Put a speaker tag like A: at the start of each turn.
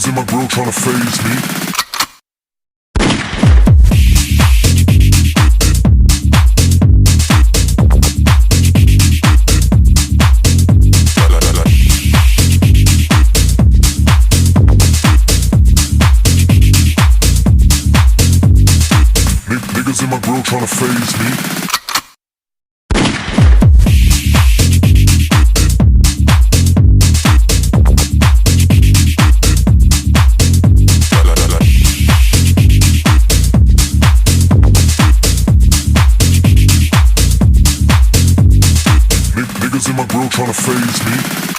A: Niggas in my grill tryna phase me. Niggas in my grill tryna phase me. Niggas in my grill tryna phase me.